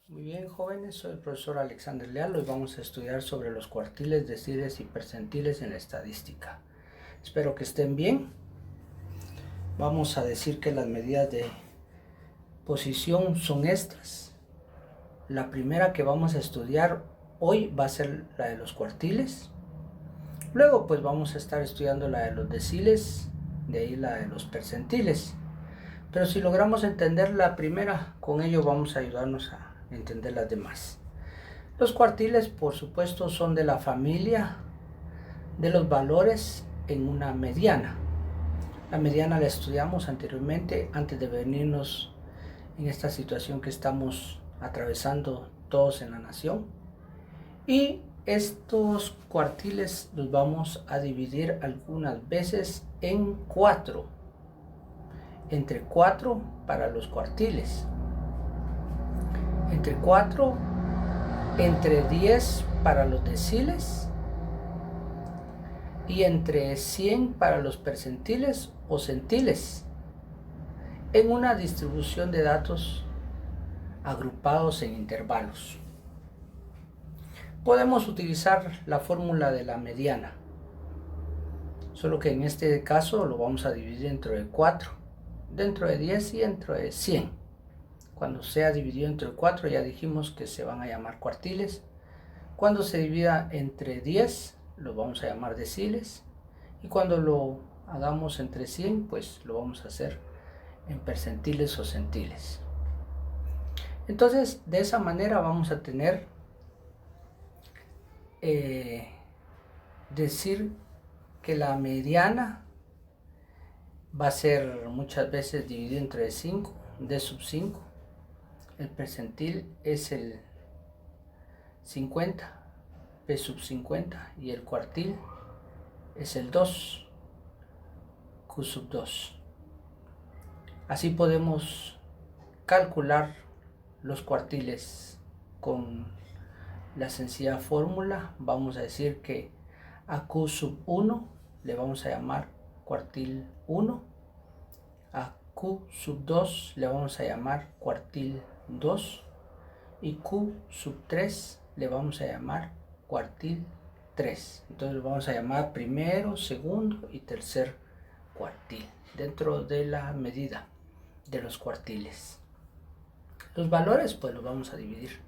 Muy bien, jóvenes, soy el profesor Alexander Leal. Hoy vamos a estudiar sobre los cuartiles, deciles y percentiles en la estadística. Espero que estén bien. Vamos a decir que las medidas de posición son estas. La primera que vamos a estudiar hoy va a ser la de los cuartiles. Luego pues vamos a estar estudiando la de los deciles, de ahí la de los percentiles. Pero si logramos entender la primera, con ello vamos a ayudarnos a entender las demás. Los cuartiles, por supuesto, son de la familia de los valores en una mediana. La mediana la estudiamos anteriormente, antes de venirnos en esta situación que estamos atravesando todos en la nación. Y estos cuartiles los vamos a dividir algunas veces en 4. Entre 4 para los cuartiles. Entre 4, entre 10 para los deciles y entre 100 para los percentiles o centiles, en una distribución de datos agrupados en intervalos. Podemos utilizar la fórmula de la mediana, solo que en este caso lo vamos a dividir dentro de 4, dentro de 10 y dentro de 100. Cuando sea dividido entre 4 ya dijimos que se van a llamar cuartiles. Cuando se divida entre 10 lo vamos a llamar deciles. Y cuando lo hagamos entre 100 pues lo vamos a hacer en percentiles o centiles. Entonces de esa manera vamos a tener decir que la mediana va a ser muchas veces dividida entre 5, d sub 5. El percentil es el 50, p sub 50, y el cuartil es el 2, q sub 2. Así podemos calcular los cuartiles con la sencilla fórmula. Vamos a decir que a q sub 1 le vamos a llamar cuartil 1, a q sub 2 le vamos a llamar cuartil 2 y q sub 3 le vamos a llamar cuartil 3. Entonces lo vamos a llamar primero, segundo y tercer cuartil dentro de la medida de los cuartiles. Los valores pues los vamos a dividir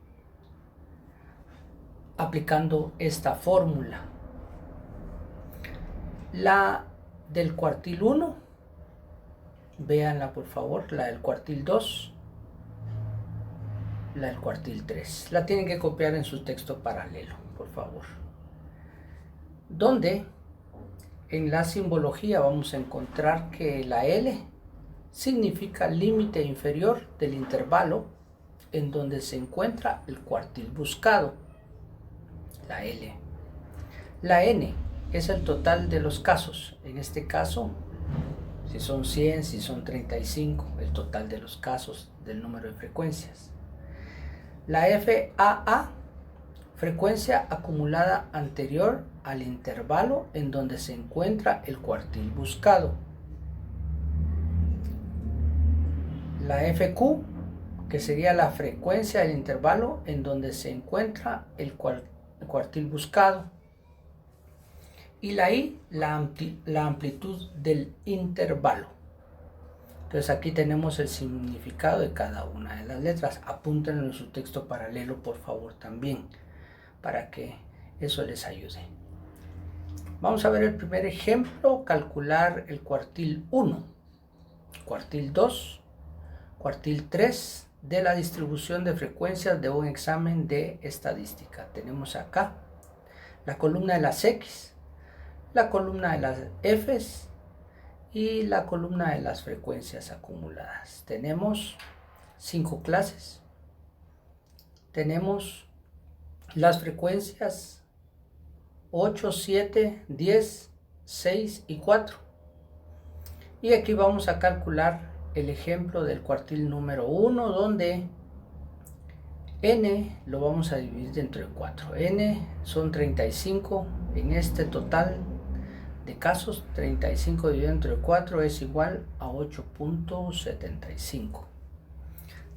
aplicando esta fórmula. La del cuartil 1, véanla por favor, la del cuartil 2, la del cuartil 3. La tienen que copiar en su texto paralelo, por favor. Donde en la simbología vamos a encontrar que la L significa límite inferior del intervalo en donde se encuentra el cuartil buscado. La L. La N es el total de los casos. En este caso, si son 100, si son 35, el total de los casos del número de frecuencias. La FAA, frecuencia acumulada anterior al intervalo en donde se encuentra el cuartil buscado. La FQ, que sería la frecuencia del intervalo en donde se encuentra el cuartil buscado. Y la I, la amplitud del intervalo. Entonces aquí tenemos el significado de cada una de las letras. Apúntenlo en su texto paralelo, por favor, también, para que eso les ayude. Vamos a ver el primer ejemplo, calcular el cuartil 1, cuartil 2, cuartil 3 de la distribución de frecuencias de un examen de estadística. Tenemos acá la columna de las X, la columna de las Fs y la columna de las frecuencias acumuladas. Tenemos 5 clases. Tenemos las frecuencias 8, 7, 10, 6 y 4. Y aquí vamos a calcular el ejemplo del cuartil número 1, donde n lo vamos a dividir entre 4. N son 35 en este total de casos. 35 dividido entre 4 es igual a 8.75.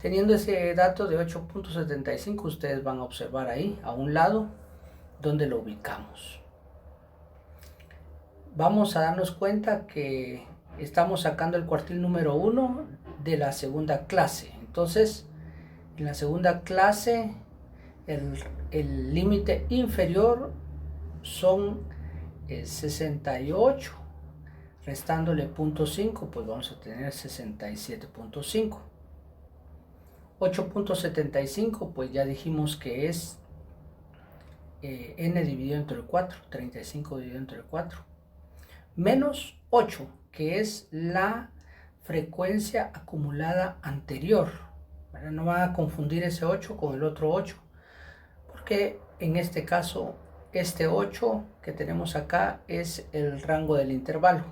Teniendo ese dato de 8.75, ustedes van a observar ahí a un lado donde lo ubicamos. Vamos a darnos cuenta que estamos sacando el cuartil número 1 de la segunda clase. Entonces, en la segunda clase, el límite inferior son 68, restándole 0.5, pues vamos a tener 67.5. 8.75, pues ya dijimos que es n dividido entre 4, 35 dividido entre 4, menos 8, que es la frecuencia acumulada anterior. No van a confundir ese 8 con el otro 8, porque en este caso este 8 que tenemos acá es el rango del intervalo.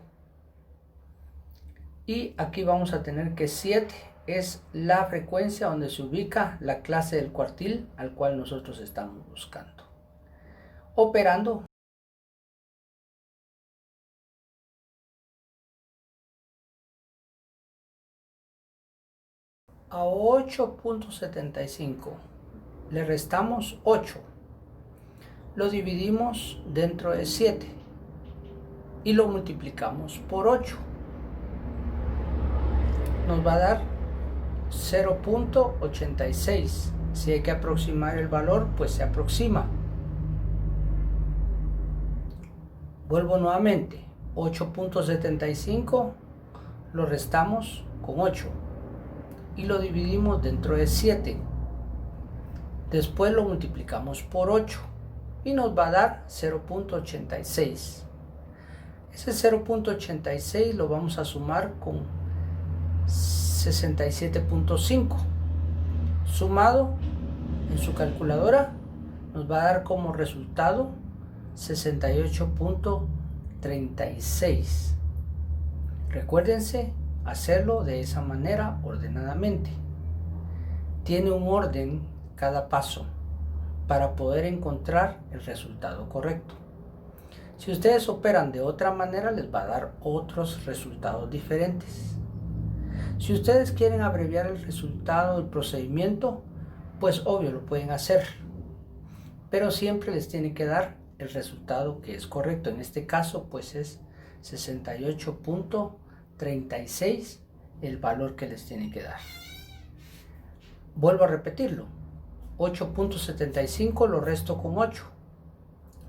Y aquí vamos a tener que 7 es la frecuencia donde se ubica la clase del cuartil al cual nosotros estamos buscando. Operando a 8.75 le restamos 8, lo dividimos dentro de 7 y lo multiplicamos por 8. Nos va a dar 0.86. Si hay que aproximar el valor, pues se aproxima. Vuelvo nuevamente, 8.75 lo restamos con 8 y lo dividimos dentro de 7. Después lo multiplicamos por 8 y nos va a dar 0.86. Ese 0.86 lo vamos a sumar con 67.5. Sumado en su calculadora nos va a dar como resultado 68.36. Recuérdense hacerlo de esa manera ordenadamente. Tiene un orden cada paso para poder encontrar el resultado correcto. Si ustedes operan de otra manera, les va a dar otros resultados diferentes. Si ustedes quieren abreviar el resultado del procedimiento, pues obvio lo pueden hacer, pero siempre les tiene que dar el resultado que es correcto. En este caso pues es 68.36 el valor que les tiene que dar. Vuelvo a repetirlo, 8.75 lo resto con 8,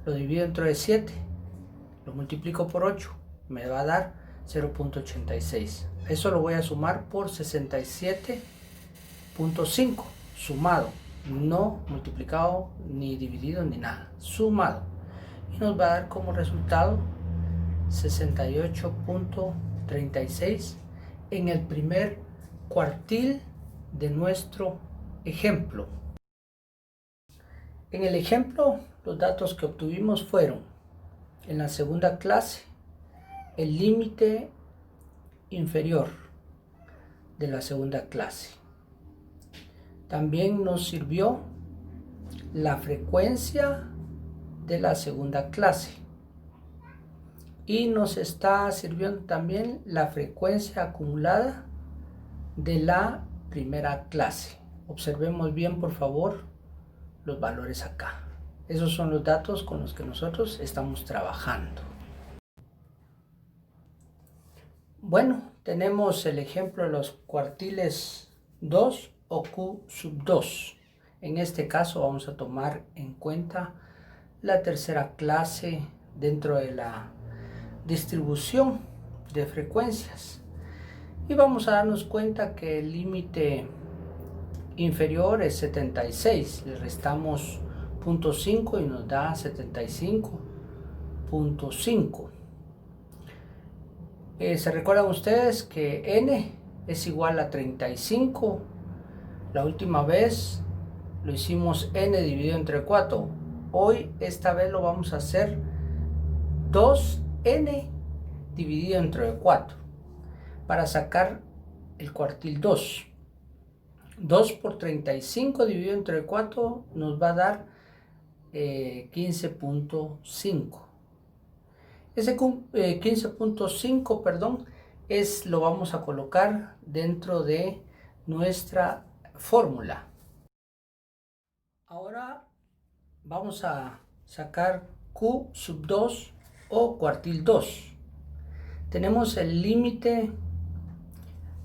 lo divido entre 7, lo multiplico por 8, me va a dar 0.86. Eso lo voy a sumar por 67.5, sumado, no multiplicado ni dividido ni nada, sumado, y nos va a dar como resultado 68.36 en el primer cuartil de nuestro ejemplo. En el ejemplo, los datos que obtuvimos fueron, en la segunda clase, el límite inferior de la segunda clase. También nos sirvió la frecuencia de la segunda clase. Y nos está sirviendo también la frecuencia acumulada de la primera clase. Observemos bien, por favor, los valores acá. Esos son los datos con los que nosotros estamos trabajando. Bueno, tenemos el ejemplo de los cuartiles 2 o Q sub 2. En este caso vamos a tomar en cuenta la tercera clase dentro de la distribución de frecuencias. Y vamos a darnos cuenta que el límite inferior es 76. Le restamos 0.5 y nos da 75.5. ¿Se recuerdan ustedes que n es igual a 35? La última vez lo hicimos n dividido entre 4. Hoy, esta vez lo vamos a hacer 2n dividido entre 4 para sacar el cuartil 2. 2 por 35 dividido entre 4 nos va a dar 15.5. Ese 15.5, lo vamos a colocar dentro de nuestra fórmula. Ahora vamos a sacar Q sub 2 o cuartil 2. Tenemos el límite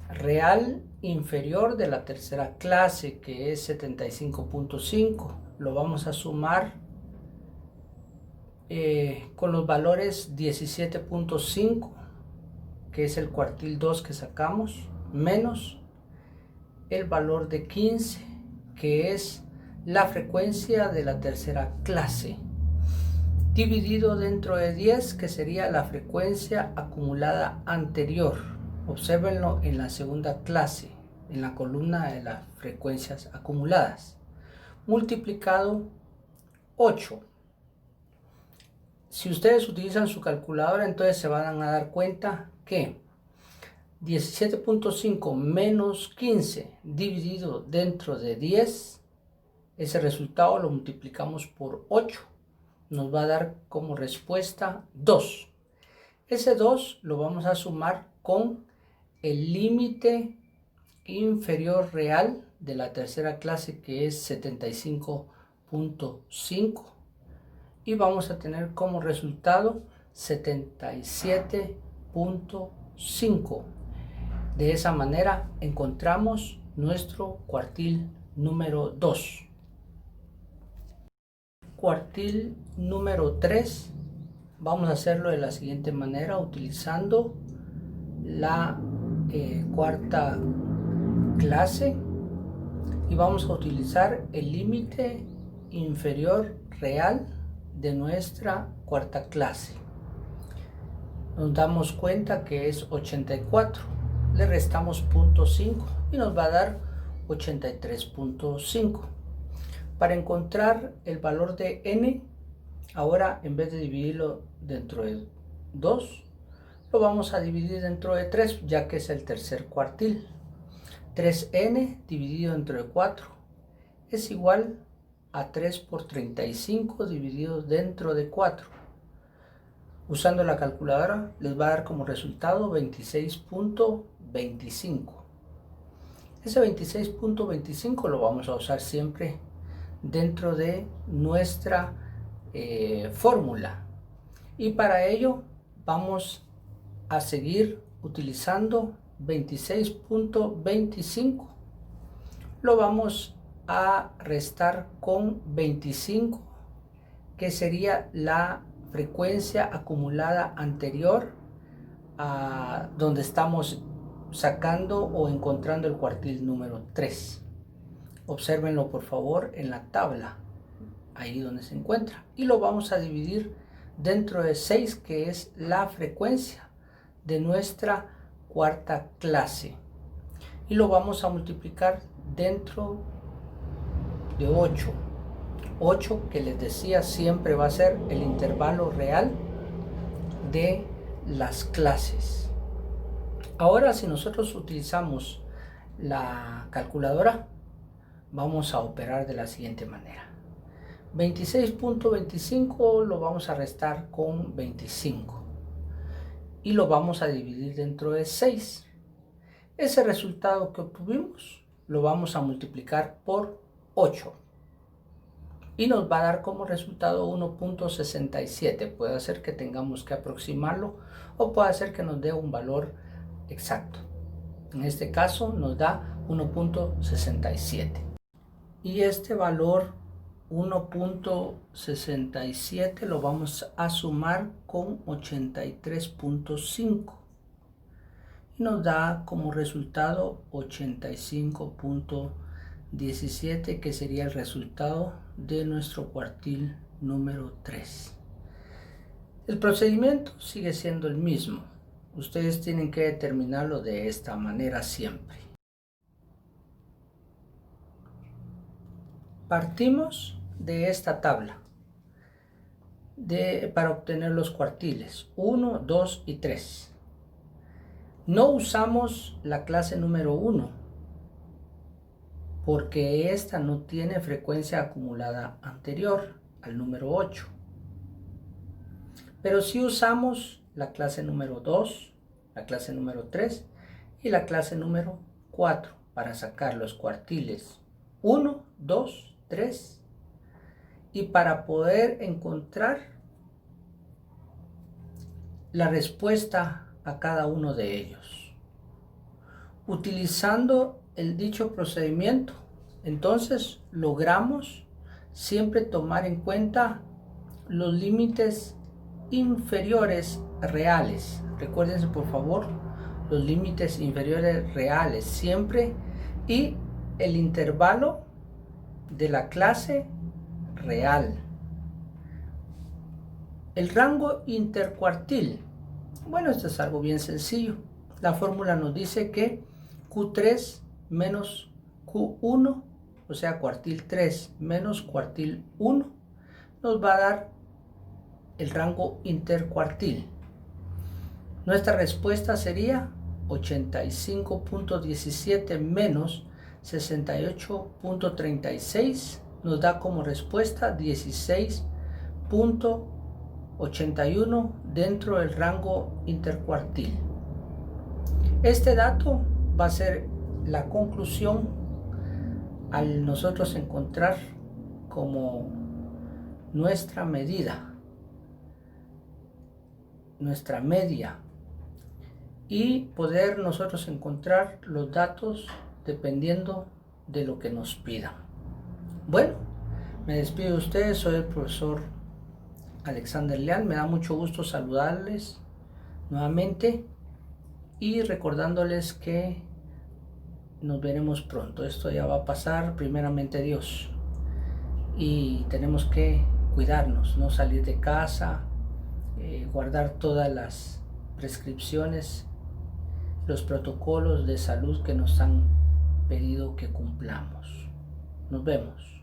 real inferior de la tercera clase, que es 75.5. Lo vamos a sumar con los valores 17.5, que es el cuartil 2 que sacamos, menos el valor de 15, que es la frecuencia de la tercera clase, dividido dentro de 10, que sería la frecuencia acumulada anterior. Obsérvenlo en la segunda clase, en la columna de las frecuencias acumuladas, multiplicado 8. Si ustedes utilizan su calculadora, entonces se van a dar cuenta que 17.5 menos 15 dividido dentro de 10, ese resultado lo multiplicamos por 8, nos va a dar como respuesta 2. Ese 2 lo vamos a sumar con el límite inferior real de la tercera clase, que es 75.5, y vamos a tener como resultado 77.5. De esa manera encontramos nuestro cuartil número 2. Cuartil número 3, vamos a hacerlo de la siguiente manera, utilizando la cuarta clase, y vamos a utilizar el límite inferior real de nuestra cuarta clase. Nos damos cuenta que es 84, le restamos 0.5 y nos va a dar 83.5. Para encontrar el valor de n, ahora en vez de dividirlo dentro de 2, lo vamos a dividir dentro de 3, ya que es el tercer cuartil. 3n dividido dentro de 4 es igual a 3 por 35 dividido dentro de 4. Usando la calculadora les va a dar como resultado 26.25. Ese 26.25 lo vamos a usar siempre dentro de nuestra fórmula, y para ello vamos a seguir utilizando 26.25. lo vamos a restar con 25, que sería la frecuencia acumulada anterior a donde estamos sacando o encontrando el cuartil número 3. Obsérvenlo por favor en la tabla, ahí donde se encuentra, y lo vamos a dividir dentro de 6, que es la frecuencia de nuestra cuarta clase, y lo vamos a multiplicar dentro de 8. 8, que les decía, siempre va a ser el intervalo real de las clases. Ahora, si nosotros utilizamos la calculadora, vamos a operar de la siguiente manera. 26.25 lo vamos a restar con 25 y lo vamos a dividir dentro de 6. Ese resultado que obtuvimos lo vamos a multiplicar por 8 y nos va a dar como resultado 1.67. Puede ser que tengamos que aproximarlo o puede ser que nos dé un valor exacto. En este caso nos da 1.67. Y este valor 1.67 lo vamos a sumar con 83.5 y nos da como resultado 85.17, que sería el resultado de nuestro cuartil número 3. El procedimiento sigue siendo el mismo. Ustedes tienen que determinarlo de esta manera siempre. Partimos de esta tabla para obtener los cuartiles 1, 2 y 3. No usamos la clase número 1 porque esta no tiene frecuencia acumulada anterior al número 8. Pero sí usamos la clase número 2, la clase número 3 y la clase número 4. para sacar los cuartiles 1, 2, 3 y para poder encontrar la respuesta a cada uno de ellos. Utilizando el dicho procedimiento, entonces logramos siempre tomar en cuenta los límites inferiores reales. Recuérdense por favor, los límites inferiores reales siempre y el intervalo de la clase real. El rango intercuartil. Bueno, esto es algo bien sencillo. La fórmula nos dice que Q3 menos Q1, o sea, cuartil 3 menos cuartil 1, nos va a dar el rango intercuartil. Nuestra respuesta sería 85.17 menos 68.36, nos da como respuesta 16.81 dentro del rango intercuartil. Este dato va a ser la conclusión al nosotros encontrar como nuestra medida, nuestra media, y poder nosotros encontrar los datos dependiendo de lo que nos pidan. Bueno, me despido de ustedes, soy el profesor Alexander Leal, me da mucho gusto saludarles nuevamente y recordándoles que nos veremos pronto. Esto ya va a pasar, primeramente Dios, y tenemos que cuidarnos, no salir de casa, guardar todas las prescripciones, los protocolos de salud que nos han pedido que cumplamos. Nos vemos.